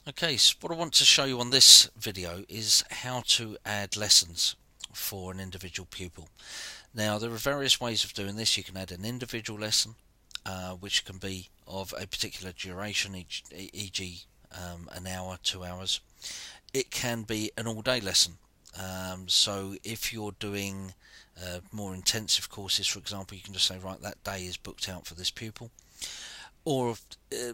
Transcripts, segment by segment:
Okay, so what I want to show you on this video is how to add lessons for an individual pupil. Now, there are various ways of doing this. You can add an individual lesson, which can be of a particular duration, e.g. An hour, 2 hours. It can be an all-day lesson. So if you're doing more intensive courses, for example, you can just say, right, that day is booked out for this pupil. Or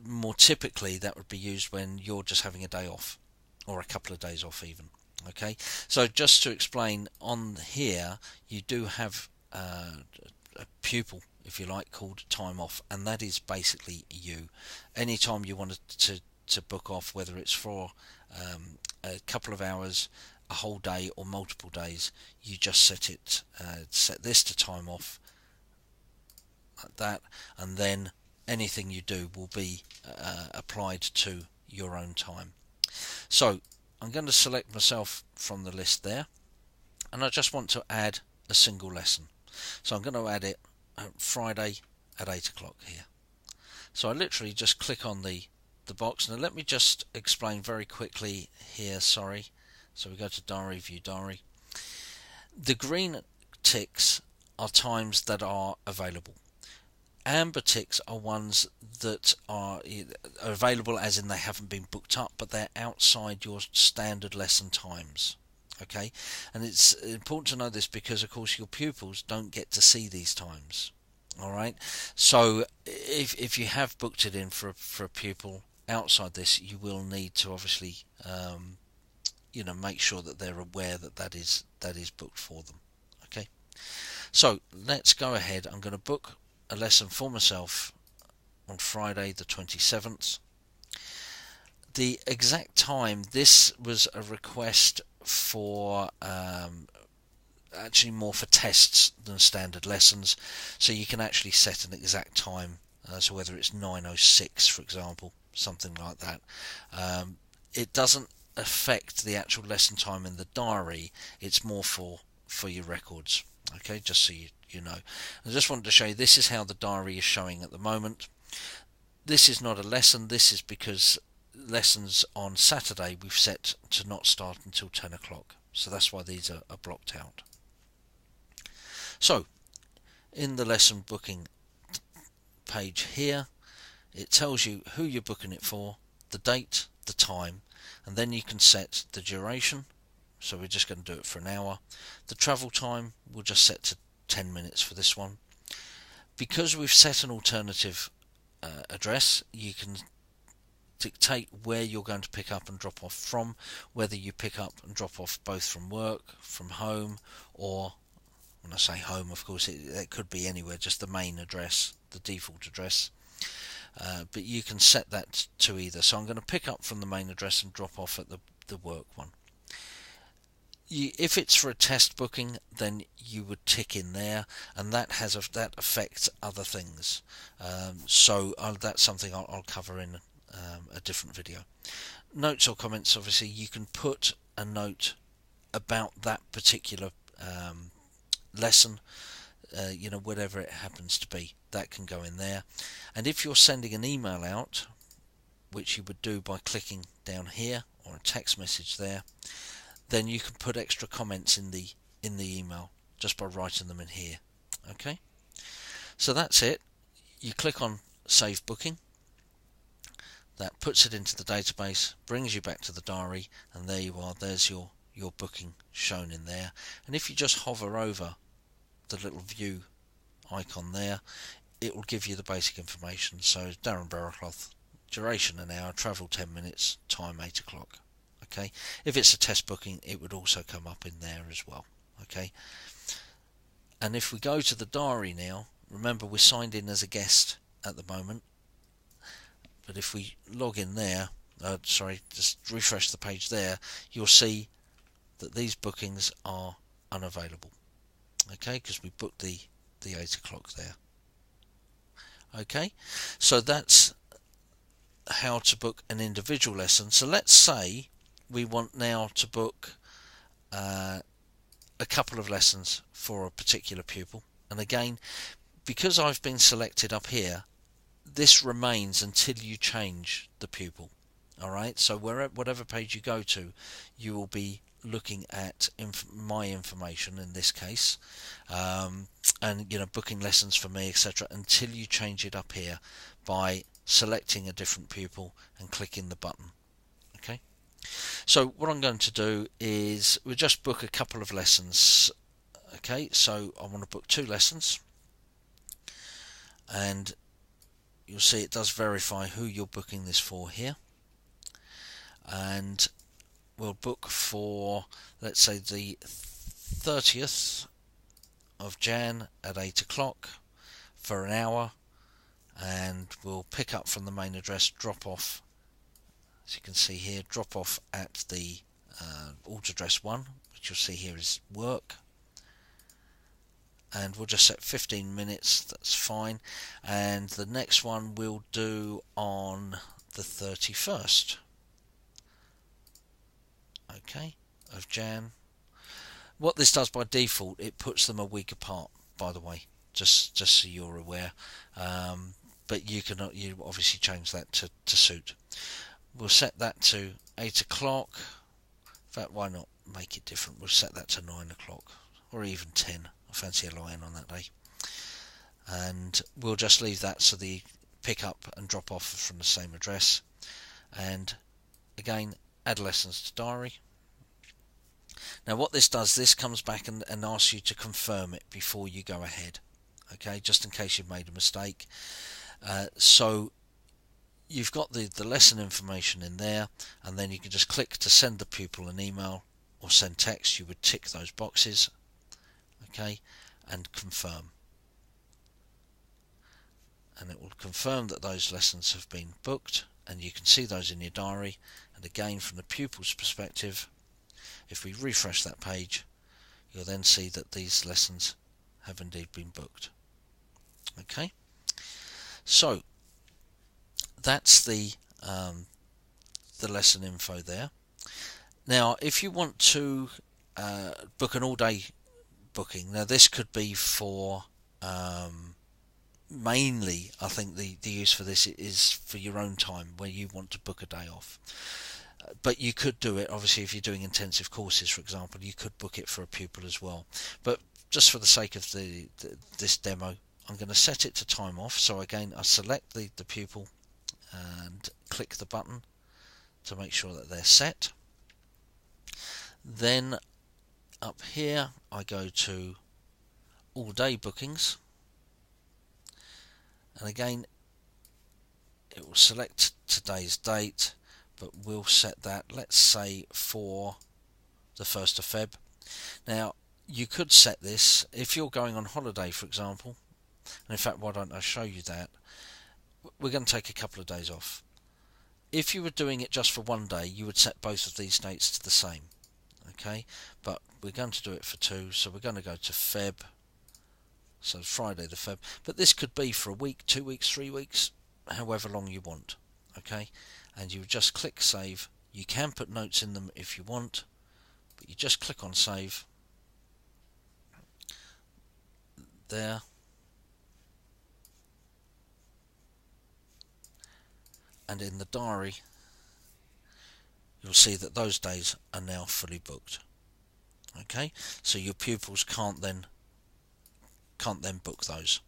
more typically, that would be used when you're just having a day off, or a couple of days off even. Okay, so just to explain, on here you do have a pupil, if you like, called time off, and that is basically you. Anytime you wanted to book off, whether it's for a couple of hours, a whole day, or multiple days, you just set this to time off, like that, and then anything you do will be applied to your own time. So I'm going to select myself from the list there, and I just want to add a single lesson. So I'm going to add it Friday at 8 o'clock here. So I literally just click on the box. Now let me just explain very quickly here, sorry. So we go to Diary, View Diary. The green ticks are times that are available. Amber ticks are ones that are available, as in they haven't been booked up, but they're outside your standard lesson times. Okay, and it's important to know this because, of course, your pupils don't get to see these times. All right, so if you have booked it in for a pupil outside this, you will need to obviously make sure that they're aware that is booked for them. Okay, so let's go ahead. I'm going to book a lesson for myself on Friday the 27th. The exact time, this was a request for actually more for tests than standard lessons, so you can actually set an exact time, so whether it's 9:06 for example, something like that. It doesn't affect the actual lesson time in the diary, it's more for your records. Okay, just so you know. I just wanted to show you, this is how the diary is showing at the moment. This is not a lesson, this is because lessons on Saturday we've set to not start until 10 o'clock, so that's why these are blocked out. So in the lesson booking page here, it tells you who you're booking it for, the date, the time, and then you can set the duration. So we're just going to do it for an hour. The travel time we'll just set to 10 minutes for this one. Because we've set an alternative address, you can dictate where you're going to pick up and drop off from, whether you pick up and drop off both from work, from home, or when I say home, of course it could be anywhere, just the main address, the default address. But you can set that to either. So I'm going to pick up from the main address and drop off at the work one. If it's for a test booking, then you would tick in there, and that affects other things. So that's something I'll cover in a different video. Notes or comments, obviously you can put a note about that particular lesson, whatever it happens to be, that can go in there. And if you're sending an email out, which you would do by clicking down here, or a text message there, then you can put extra comments in the email just by writing them in here. Okay, so that's it. You click on Save Booking. That puts it into the database, brings you back to the diary, and there you are. There's your booking shown in there. And if you just hover over the little view icon there, it will give you the basic information. So Darren Barraclough, duration an hour, travel 10 minutes, time 8 o'clock. Okay, if it's a test booking, it would also come up in there as well. Okay, and if we go to the diary now, remember we're signed in as a guest at the moment, but if we log in there, just refresh the page there, you'll see that these bookings are unavailable. Okay, because we booked the 8 o'clock there. Okay, so that's how to book an individual lesson. So let's say we want now to book a couple of lessons for a particular pupil, and again, because I've been selected up here, this remains until you change the pupil. Alright, so whatever page you go to, you will be looking at my information in this case, and booking lessons for me, etc., until you change it up here by selecting a different pupil and clicking the button. Okay, so what I'm going to do is we'll just book a couple of lessons. Okay, so I want to book 2 lessons, and you'll see it does verify who you're booking this for here, and we'll book for, let's say, the 30th of Jan at 8 o'clock for an hour, and we'll pick up from the main address, drop off, as you can see here, drop off at the alt address 1, which you'll see here is work, and we'll just set 15 minutes, that's fine. And the next one we'll do on the 31st, okay, of Jan. What this does by default, it puts them a week apart, by the way, just so you're aware, but you obviously change that to suit. We'll set that to 8 o'clock. In fact, why not make it different? We'll set that to 9 o'clock or even 10. I fancy a lion on that day. And we'll just leave that so the pick up and drop off from the same address. And again, add lessons to diary. Now what this does, this comes back and asks you to confirm it before you go ahead. Okay, just in case you've made a mistake. So you've got the lesson information in there, and then you can just click to send the pupil an email or send text. You would tick those boxes, okay, and confirm, and it will confirm that those lessons have been booked, and you can see those in your diary. And again, from the pupil's perspective, if we refresh that page, you'll then see that these lessons have indeed been booked. Okay, so that's the lesson info there. Now if you want to book an all-day booking, now this could be for mainly, I think the use for this is for your own time where you want to book a day off, but you could do it obviously if you're doing intensive courses, for example. You could book it for a pupil as well, but just for the sake of this demo, I'm going to set it to time off. So again, I select the pupil and click the button to make sure that they're set. Then up here I go to all day bookings, and again it will select today's date, but we'll set that, let's say, for the 1st of Feb. Now you could set this if you're going on holiday, for example, and in fact why don't I show you that. We're going to take a couple of days off. If you were doing it just for one day, you would set both of these dates to the same, okay, but we're going to do it for 2, so we're going to go to Feb, so Friday the Feb, but this could be for a week, 2 weeks, 3 weeks, however long you want, okay, and you would just click save. You can put notes in them if you want, but you just click on save there, and in the diary you'll see that those days are now fully booked. Okay, so your pupils can't then book those.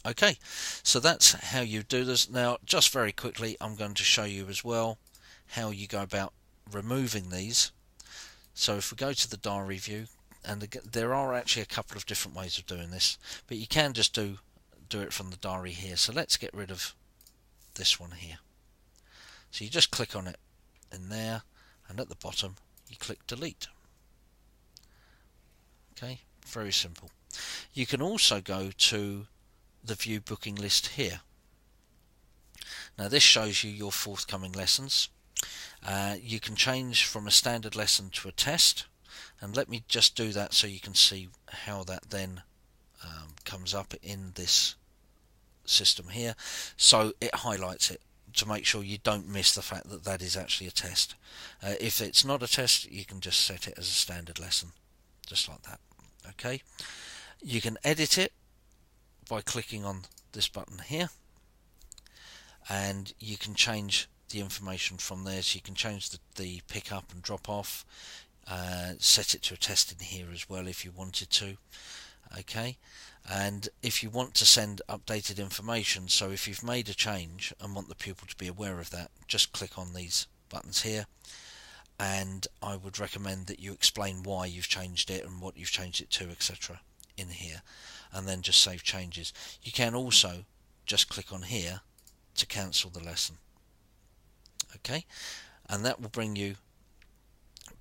Okay, so that's how you do this. Now just very quickly, I'm going to show you as well how you go about removing these. So if we go to the diary view, and again, there are actually a couple of different ways of doing this, but you can just do it from the diary here. So let's get rid of this one here. So you just click on it in there, and at the bottom you click delete. Okay, very simple. You can also go to the view booking list here. Now this shows you your forthcoming lessons. You can change from a standard lesson to a test, and let me just do that so you can see how that then comes up in this system here. So it highlights it to make sure you don't miss the fact that that is actually a test. If it's not a test, you can just set it as a standard lesson, just like that. Okay, you can edit it by clicking on this button here, and you can change the information from there, so you can change the pick up and drop off, set it to a test in here as well if you wanted to. Okay, and if you want to send updated information, so if you've made a change and want the pupil to be aware of that, just click on these buttons here, and I would recommend that you explain why you've changed it and what you've changed it to, etc. in here, and then just save changes. You can also just click on here to cancel the lesson. Okay, and that will bring you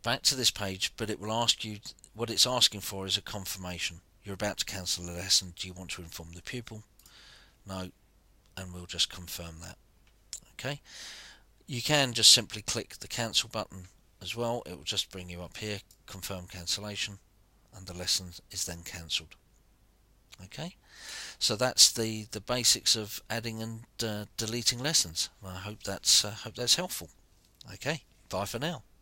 back to this page, but it will ask you, what it's asking for is a confirmation. You're about to cancel the lesson. Do you want to inform the pupil? No, and we'll just confirm that. Okay, you can just simply click the cancel button as well. It will just bring you up here, confirm cancellation, and the lesson is then cancelled. Okay, so that's the basics of adding and deleting lessons. I hope that's helpful. Okay, bye for now.